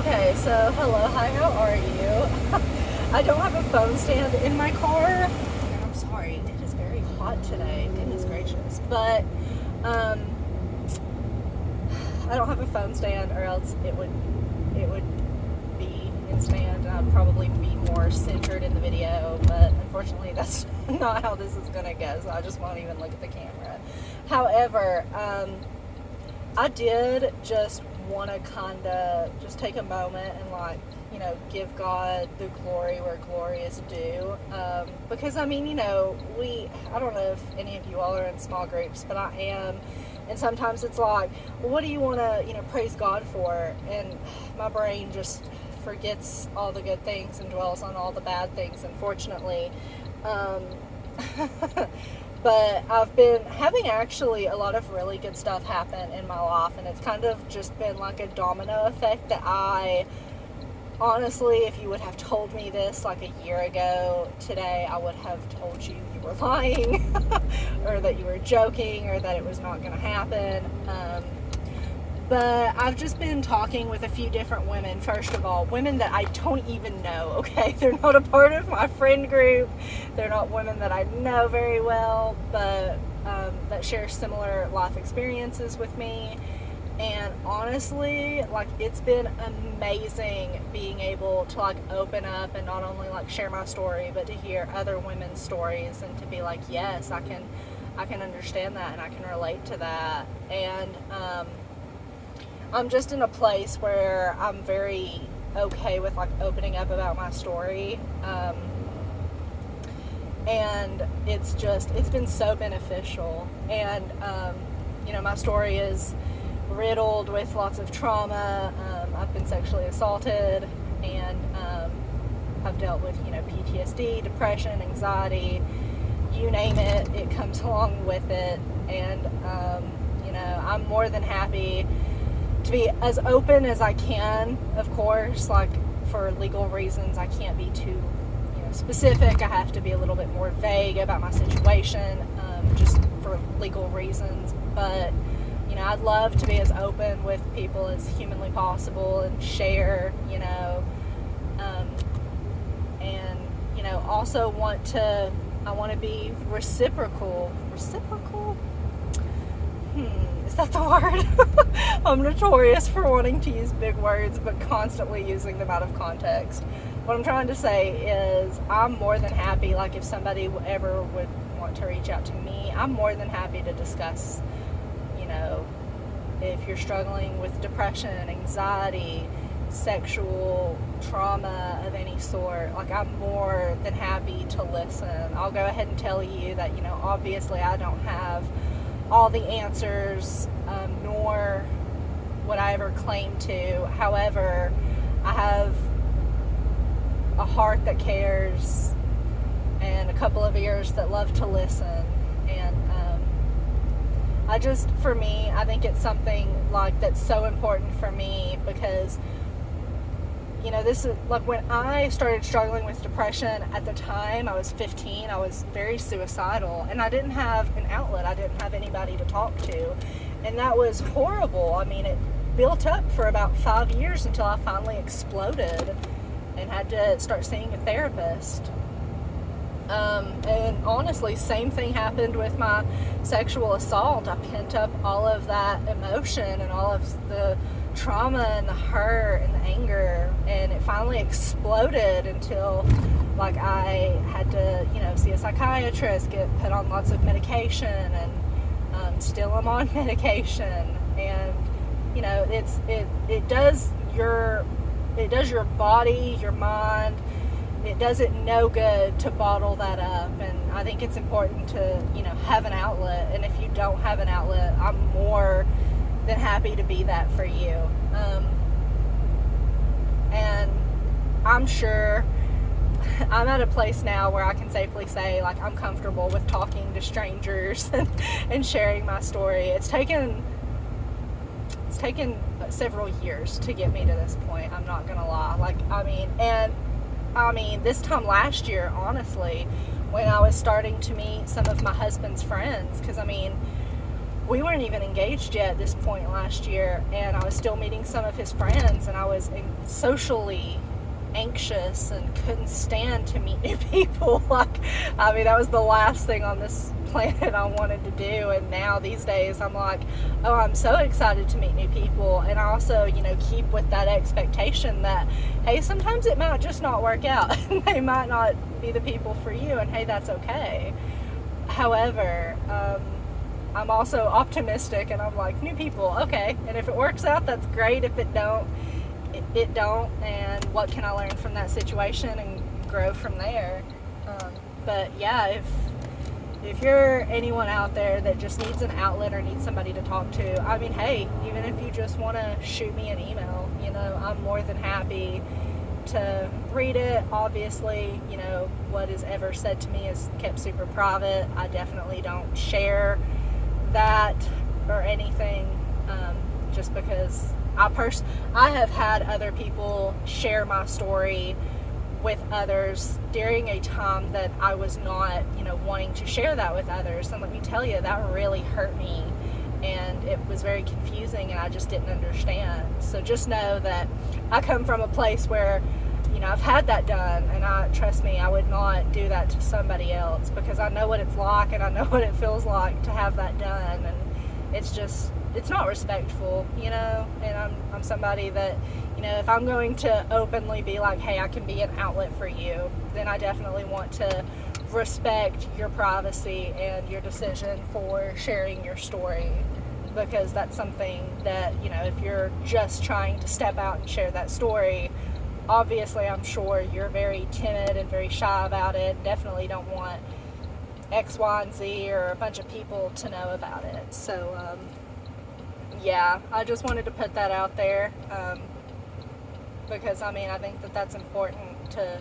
Okay, so hello, hi, how are you? I don't have a phone stand in my car. And I'm sorry, it is very hot today. Goodness gracious. But I don't have a phone stand, or else it would be in stand, and I'd probably be more centered in the video. But unfortunately, that's not how this is gonna go. So I just won't even look at the camera. However, I did just want to kind of just take a moment and give God the glory where glory is due, because I don't know if any of you all are in small groups, but I am, and sometimes it's like, well, what do you want to praise God for? And my brain just forgets all the good things and dwells on all the bad things, unfortunately. But I've been having actually a lot of really good stuff happen in my life, and it's kind of just been like a domino effect that honestly, if you would have told me this like a year ago today, I would have told you were lying or that you were joking or that it was not going to happen. But I've just been talking with a few different women. First of all, women that I don't even know, okay? They're not a part of my friend group. They're not women that I know very well, but that share similar life experiences with me. And honestly, it's been amazing being able to open up and not only share my story, but to hear other women's stories and to be like, yes, I can understand that and I can relate to that. And I'm just in a place where I'm very okay with opening up about my story. And it's been so beneficial. And, my story is riddled with lots of trauma. I've been sexually assaulted, and I've dealt with, PTSD, depression, anxiety, you name it, it comes along with it. And, I'm more than happy to be as open as I can. Of course, for legal reasons, I can't be too specific. I have to be a little bit more vague about my situation, just for legal reasons. But I'd love to be as open with people as humanly possible and share, and also I want to be reciprocal. Is that the word? I'm notorious for wanting to use big words, but constantly using them out of context. What I'm trying to say is I'm more than happy, if somebody ever would want to reach out to me, I'm more than happy to discuss, if you're struggling with depression, anxiety, sexual trauma of any sort, I'm more than happy to listen. I'll go ahead and tell you that, obviously I don't have all the answers, nor would I ever claim to. However, I have a heart that cares and a couple of ears that love to listen. And for me, I think it's something that's so important for me, because this is when I started struggling with depression. At the time I was 15, I was very suicidal, and I didn't have an outlet. I didn't have anybody to talk to, and that was horrible. It built up for about 5 years until I finally exploded and had to start seeing a therapist. And honestly, same thing happened with my sexual assault. I pent up all of that emotion and all of the trauma and the hurt and the anger, and it finally exploded until I had to see a psychiatrist, get put on lots of medication, and still I'm on medication. And it does your body, your mind, it does it no good to bottle that up. And I think it's important to have an outlet, and if you don't have an outlet, I'm more than happy to be that for you. And I'm sure I'm at a place now where I can safely say I'm comfortable with talking to strangers and sharing my story. It's taken several years to get me to this point, I'm not gonna lie. This time last year, honestly, when I was starting to meet some of my husband's friends, because we weren't even engaged yet at this point last year, and I was still meeting some of his friends, and I was socially anxious and couldn't stand to meet new people. That was the last thing on this planet I wanted to do. And now these days I'm like, oh, I'm so excited to meet new people. And I also, keep with that expectation that, hey, sometimes it might just not work out. They might not be the people for you, and hey, that's okay. However, I'm also optimistic, and I'm like, new people, okay, and if it works out, that's great. If it don't, it don't, and what can I learn from that situation and grow from there. But yeah, if you're anyone out there that just needs an outlet or needs somebody to talk to, hey, even if you just want to shoot me an email, I'm more than happy to read it. Obviously, what is ever said to me is kept super private. I definitely don't share that or anything, just because I have had other people share my story with others during a time that I was not, wanting to share that with others. And let me tell you, that really hurt me, and it was very confusing, and I just didn't understand. So just know that I come from a place where, I've had that done, and trust me, I would not do that to somebody else, because I know what it's like, and I know what it feels like to have that done, and it's not respectful, and I'm somebody that, if I'm going to openly be like, hey, I can be an outlet for you, then I definitely want to respect your privacy and your decision for sharing your story, because that's something that, if you're just trying to step out and share that story, obviously I'm sure you're very timid and very shy about it, definitely don't want X, Y, and Z or a bunch of people to know about it. So yeah, I just wanted to put that out there, because I think that that's important to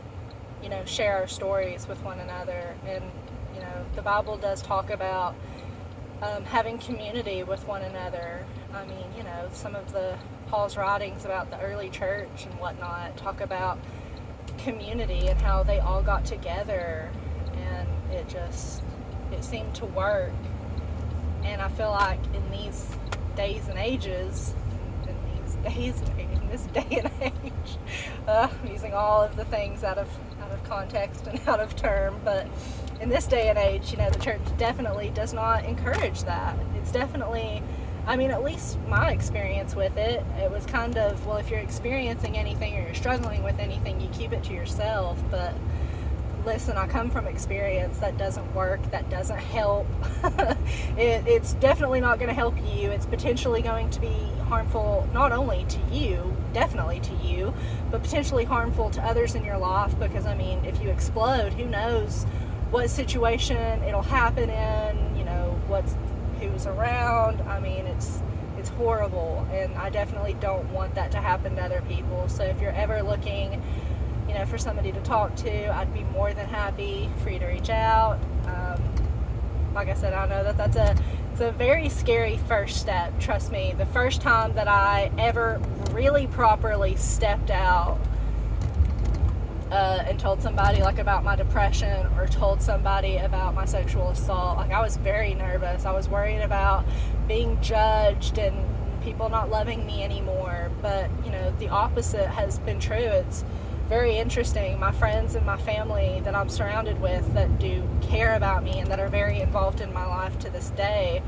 share our stories with one another. And the Bible does talk about having community with one another. Some of Paul's writings about the early church and whatnot talk about community and how they all got together, and it seemed to work. And I feel like in these days and ages, in this day and age, I'm using all of the things out of context and out of term, but in this day and age, the church definitely does not encourage that. It's definitely, at least my experience with it was kind of, well, if you're experiencing anything or you're struggling with anything, you keep it to yourself. But listen, I come from experience. That doesn't work. That doesn't help. It's definitely not going to help you. It's potentially going to be harmful not only to you, definitely to you, but potentially harmful to others in your life, because if you explode, who knows what situation it'll happen in, who's around. It's horrible, and I definitely don't want that to happen to other people. So if you're ever looking for somebody to talk to, I'd be more than happy for you to reach out. Like I said, I know that it's a very scary first step. Trust me, the first time that I ever really properly stepped out and told somebody about my depression, or told somebody about my sexual assault, I was very nervous. I was worried about being judged and people not loving me anymore. But the opposite has been true. It's very interesting. My friends and my family that I'm surrounded with that do care about me and that are very involved in my life to this day,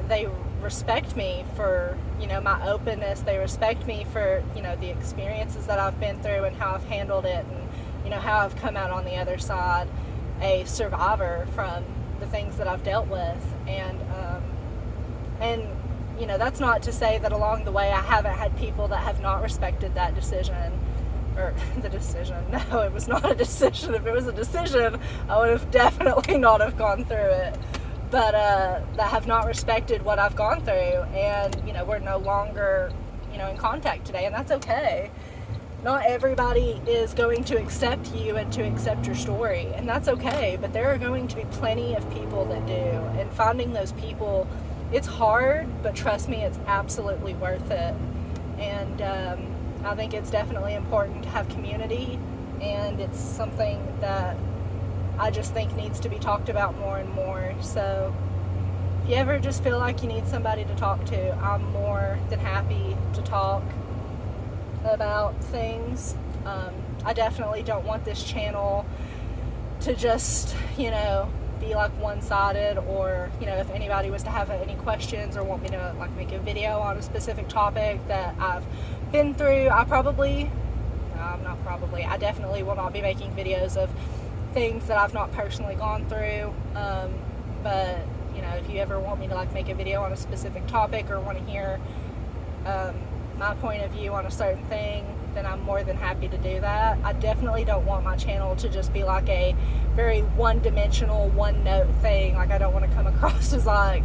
they respect me for my openness. They respect me for the experiences that I've been through and how I've handled it, and how I've come out on the other side a survivor from the things that I've dealt with. And that's not to say that along the way I haven't had people that have not respected that decision, or the decision. No, it was not a decision. If it was a decision, I would have definitely not have gone through it. But that have not respected what I've gone through, and we're no longer in contact today, and that's okay. Not everybody is going to accept you and to accept your story, and that's okay. But there are going to be plenty of people that do, and finding those people, it's hard, but trust me, it's absolutely worth it. And I think it's definitely important to have community, and it's something that I just think needs to be talked about more and more. So if you ever just feel like you need somebody to talk to, I'm more than happy to talk about things. I definitely don't want this channel to just, be like one-sided, or, if anybody was to have any questions or want me to like make a video on a specific topic that I've been through, I definitely will not be making videos of things that I've not personally gone through. But if you ever want me to like make a video on a specific topic or want to hear my point of view on a certain thing, then I'm more than happy to do that. I definitely don't want my channel to just be like a very one-dimensional, one-note thing. Like, I don't want to come across as like,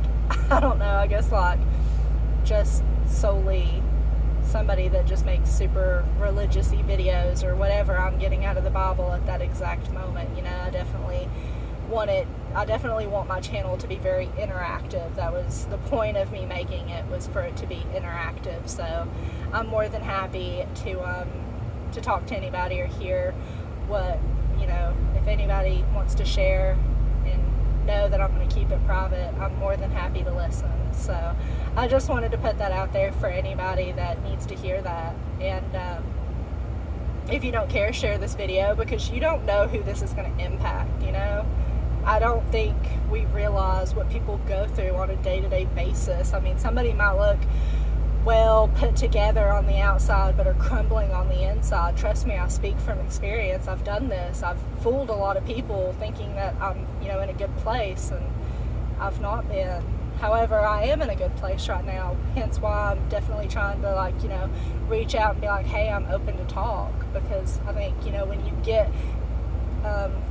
I don't know, I guess like just solely somebody that just makes super religious-y videos or whatever I'm getting out of the Bible at that exact moment. I definitely want my channel to be very interactive. That was the point of me making it, was for it to be interactive. So I'm more than happy to talk to anybody or hear what, if anybody wants to share and know that I'm going to keep it private, I'm more than happy to listen. So I just wanted to put that out there for anybody that needs to hear that. And if you don't care, share this video, because you don't know who this is going to impact, I don't think we realize what people go through on a day-to-day basis. I mean, somebody might look well put together on the outside but are crumbling on the inside. Trust me, I speak from experience. I've done this. I've fooled a lot of people thinking that I'm, in a good place, and I've not been. However, I am in a good place right now, hence why I'm definitely trying to reach out and be like, hey, I'm open to talk, because I think, when you get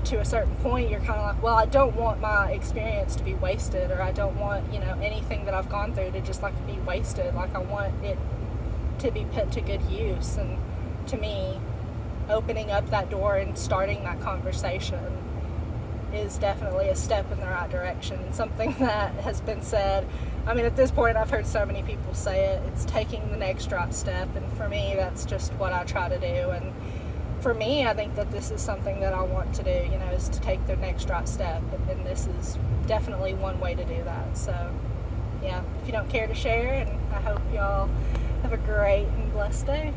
to a certain point, you're kind of like, well, I don't want my experience to be wasted, or I don't want, anything that I've gone through to just be wasted. Like, I want it to be put to good use. And to me, opening up that door and starting that conversation is definitely a step in the right direction, and something that has been said. I mean, at this point, I've heard so many people say it. It's taking the next right step, and for me, that's just what I try to do. And for me, I think that this is something that I want to do, is to take the next right step, and this is definitely one way to do that. So, yeah, if you don't care to share, and I hope y'all have a great and blessed day.